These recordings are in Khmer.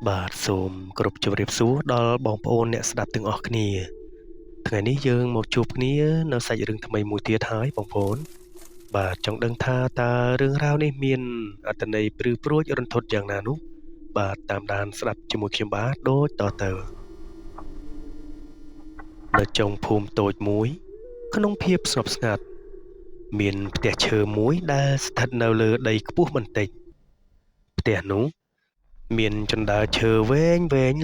បាទសូមគោរពជម្រាបសួរដល់បងប្អូនអ្នកស្ដាប់ទាំងអស់គ្នាថ្ងៃនេះយើងមកជួបគ្នានៅសាច់រឿងថ្មីមួយទៀតហើយបងប្អូនបាទចង់ដឹងថាតើរឿងរ៉ាវនេះមានអត្ថន័យព្រឺព្រួចរន្ធត់យ៉ាងណានោះបាទតាមដានស្ដាប់ជាមួយខ្ញុំបាទដូចតទៅនៅចុងភូមិតូចមួយក្នុងភាពស្ងប់ស្ងាត់មានផ្ទះឈើមួយដែលស្ថិតនៅលើដីខ្ពស់បន្តិចផ្ទះនោះមានជណ្ដើរឈើវែង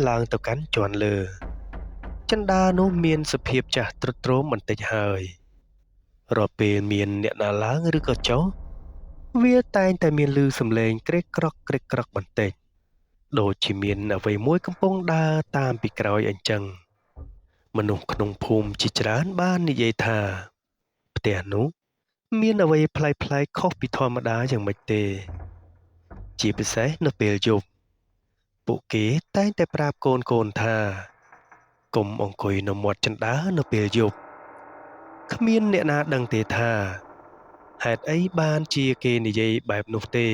ឡើងទៅកាន់ជាន់លើជណ្ដើរនោះមានសភាពចាស់ទ្រុឌទ្រោមបន្តិចហើយរាល់ពេលមានអ្នកណាឡើងឬក៏ចុះវាតែងតែមានឮសំឡេងក្រេកក្រកបន្តិចដូចជាមានអ្វីមួយកំពុងដើរតាមពីក្រោយអញ្ចឹងមនុស្សក្នុងភូមិជាច្រើនបាននិយាយថាផ្ទះនោះមានអ្វីប្លែកៗខុសពីធម្មតាយ៉ាងម៉េចទេជាពិសេសនៅពេលយប់ពួកគេតែងតែប្រាប់កូនថាកុំអង្គុយនៅមាត់ជណ្ដើរនៅពេលយប់គ្មានអ្នកណាដឹងទេថាហេតុអីបានជាគេនិយាយបែបនោះទេ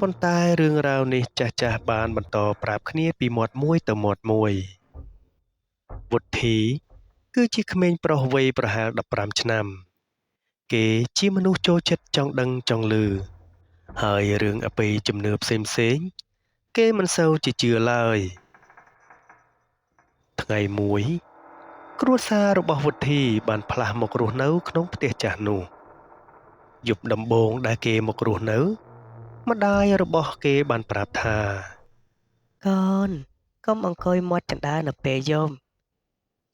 ប៉ុន្តែរឿងរ៉ាវនេះចាស់បានបន្តប្រាប់គ្នាពីមាត់មួយទៅមាត់មួយវុទ្ធីគឺជាក្មេងប្រុសវ័យប្រហែល15ឆ្នាំគេជាមនុស្សចូលចិត្តចង់ដឹងចង់ឮហើយរឿងអបិយជំនឿផ្សេងគេមិនសូវជាជឿឡើយថ្ងៃមួយគ្រួសាររបស់វុទ្ធីបានផ្លាស់មករស់នៅក្នុងផ្ទះចាស់នោះយប់ដំបូងដែលគេមករស់នៅម្ដាយរបស់គេបានប្រាប់ថាកូនកុំអង្គុយមាត់ចណ្ដើរនៅពេលយប់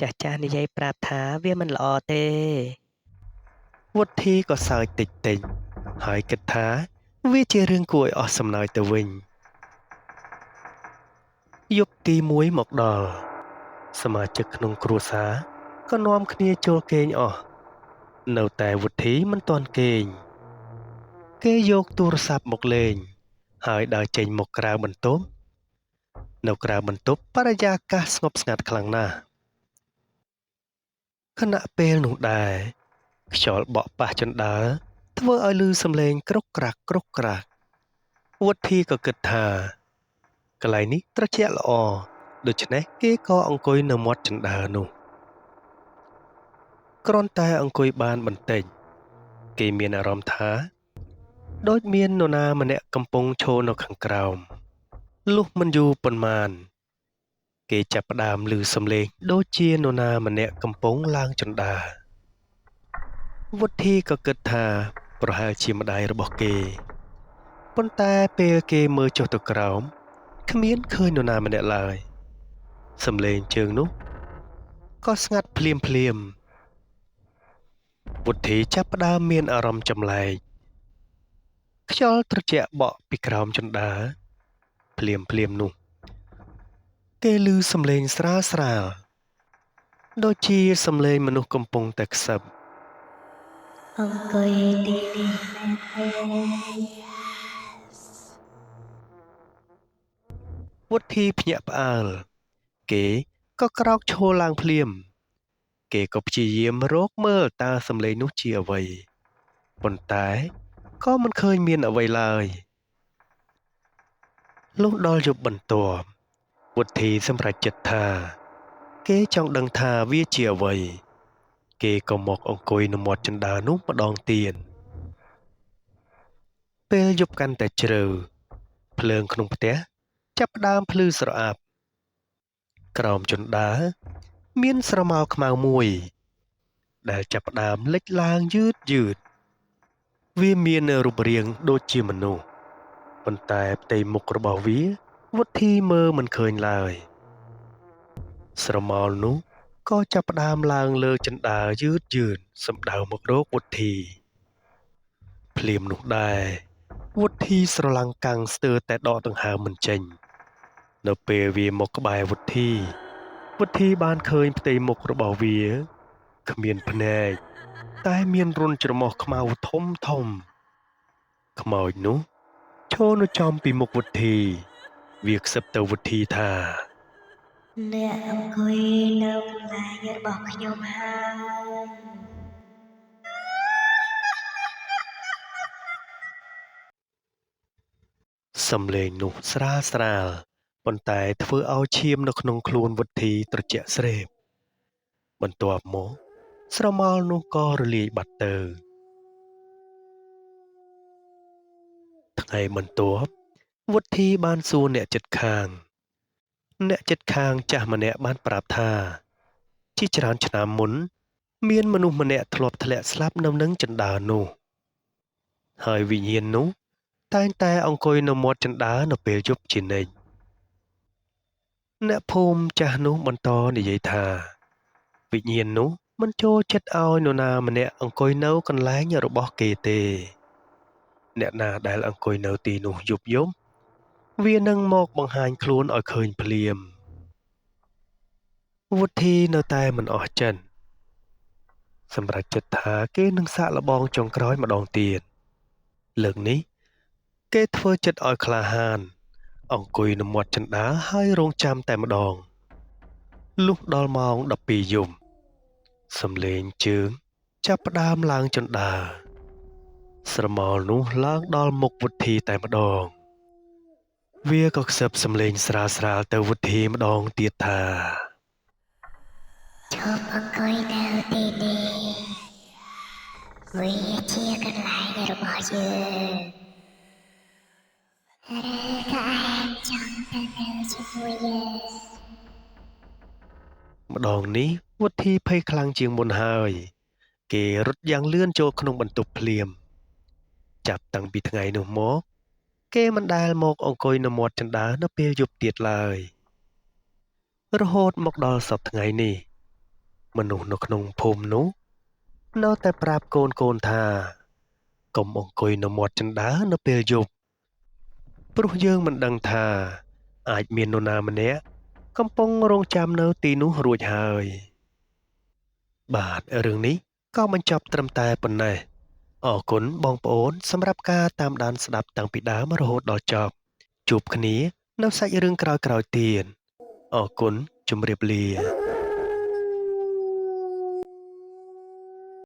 ចាស់និយាយប្រាប់ថាវាមិនល្អទេវុទ្ធីក៏សើចតិចហើយគិតថាវាជារឿងគួរឲ្យអស់សំណើចទៅវិញយប់ទី1មកដល់សមាជិកក្នុងគ្រួសារក៏នាំគ្នាចូលគេងអស់នៅតែវុទ្ធីមិនទាន់គេងគេយកទូរស័ព្ទមកលេងហើយដើរចេញមកក្រៅបន្ទប់នៅក្រៅបន្ទប់បរិយាកាសស្ងប់ស្ងាត់ខ្លាំងណាស់ខណៈពេលនោះដែរខ្យល់បក់ប៉ះជណ្ដើរធ្វើឲ្យឮសំឡេងក្រកក្រាកវុទ្ធីក៏គិតថាកន្លែងនេះត្រជាក់ល្អដូច្នេះគេក៏អង្គុយនៅមាត់ជណ្ដើរនោះគ្រាន់តែអង្គុយបានបន្តិចគេមានអារម្មណ៍ថាដូចមាននរណាម្នាក់កំពុងឈរនៅខាងក្រោមលុះមិនយូរប៉ុន្មានគេចាប់ផ្ដើមឮសំឡេងដូចជានរណាម្នាក់កំពុងឡើងជណ្ដើរវុទ្ធីក៏គិតថាប្រហែលជាម្ដាយរបស់គេប៉ុន្តែពេលគេមើលចុះទៅក្រោមគ្មានឃើញនរណាម្នាក់ឡើយសំឡេងជើងនោះក៏ស្ងាត់ភ្លាមវុទ្ធីចាប់ផ្ដើមមានអារម្មណ៍ចម្លែកខ្យល់ត្រជាក់បក់ពីក្រោមជណ្ដើរភ្លាមនោះគេឮសំឡេងស្រាលដូចជាសំឡេងមនុស្សកំពុងតែខ្សឹបអង្គុយទីនេះមែនទេវុទ្ធីភ្ញាក់ផ្អើលគេក៏ក្រោកឈរឡើងភ្លាមគេក៏ព្យាយាមរកមើលតើសំឡេងនោះជាអ្វីប៉ុន្តែក៏មិនឃើញមានអ្វីឡើយលុះដល់យប់បន្ទាប់វុទ្ធីសម្រេចចិត្តថាគេចង់ដឹងថាវាជាអ្វីគេក៏មកអង្គុយនៅមាត់ជណ្ដើរនោះម្ដងទៀតពេលយប់កាន់តែជ្រៅភ្លើងក្នុងផ្ទះចាប់ផ្ដើមភ្លឺស្រអាប់ក្រោមជណ្ដើរមានស្រមោលខ្មៅមួយដែលចាប់ផ្ដើមលេចឡើងយឺតវាមានរូបរាងដូចជាមនុស្សប៉ុន្តែផ្ទៃមុខរបស់វាវុទ្ធីមើលមិនឃើញឡើយស្រមោលនោះក៏ចាប់ផ្ដើមឡើងលើជណ្ដើរយឺតសំដៅមករកវុទ្ធីភ្លាមនោះដែរវុទ្ធីស្រឡាំងកាំងស្ទើរតែដកដង្ហើមមិនចេញនៅពេលវាមកក្បែរវុទ្ធីបានឃើញផ្ទៃមុខរបស់វាគ្មានភ្នែកតែមានរន្ធច្រមុះខ្មៅធំខ្មោចនោះឈរនៅចំពីមុខវុទ្ធីវាខ្សឹបទៅវុទ្ធីថាអ្នកអង្គុយនៅកន្លែងរបស់ខ្ញុំហើយសំឡេងនោះស្រាល ប៉ុន្តែធ្វើឲ្យឈាមនៅក្នុងខ្លួនវុទ្ធីត្រជាក់ស្រេបបន្ទាប់មកស្រមោលនោះក៏រលាយបាត់ទៅថ្ងៃបន្ទាប់វុទ្ធីបានសួរអ្នកជិតខាងចាស់ម្នាក់បានប្រាប់ថាជាច្រើនឆ្នាំមុនមានមនុស្សម្នាក់ធ្លាប់ធ្លាក់ស្លាប់នៅនឹងជណ្ដើរនោះហើយវិញ្ញាណនោះតែងតែអង្គុយនៅមាត់ជណ្ដើរនៅពេលយប់ជានិច្ចអ្នកភូមិចាស់នោះបន្តនិយាយថាវិញ្ញាណនោះមិនចូលចិត្តឲ្យនរណាម្នាក់អង្គុយនៅកន្លែងរបស់គេទេអ្នកណាដែលអង្គុយនៅទីនោះយប់វានឹងមកបង្ហាញខ្លួនឲ្យឃើញភ្លាមវុទ្ធីនៅតែមិនអស់ចិត្តសម្រាប់ចិត្តថាគេនឹងសាកល្បងចុងក្រោយម្ដងទៀតលើកនេះគេធ្វើចិត្តឲ្យក្លាហានអង្គុយនៅមាត់ជណ្ដើរហើយរងចាំតែម្ដងលុះដល់ម៉ោង12យប់សំឡេងជើងចាប់ផ្ដើមឡើងជណ្ដើរស្រមោលនោះឡើងដល់មុខវុទ្ធីតែម្ដងវាក៏ខ្សឹបសំឡេងស្រាលៗទៅវុទ្ធីម្ដងទៀតថាចូលអង្គុយនៅទីនេះវាជាកន្លែងរបស់យើងឬក៏ឯងចង់ទៅជាមួយយើងម្ដងនេះវុទ្ធីភ័យខ្លាំងជាងមុនហើយគេរត់យ៉ាងលឿនចូលក្នុងបន្ទប់ភ្លាមចាប់តាំងពីថ្ងៃនោះមកគេមិនដែលមកអង្គុយនៅមាត់ជណ្ដើរនៅពេលយប់ទៀតឡើយរហូតមកដល់សព្វថ្ងៃនេះមនុស្សនៅក្នុងភូមិនោះនៅតែប្រាប់កូនថាកុំអង្គុយនៅមាត់ជណ្ដើរនៅពេលយប់ព្រោះយើងមិនដឹងថាអាចមាននរណាម្នាក់កំពុងរងចាំនៅទីនោះរួចហើយបាទរឿងនេះក៏បញ្ចប់ត្រឹមតែប៉ុណ្ណេះអរគុណបងប្អូនសម្រាប់ការតាមដានស្ដាប់តាំងពីដើមរហូតដល់ចប់ជួបគ្នានៅសាច់រឿងក្រោយៗទៀតអរគុណជម្រាបលា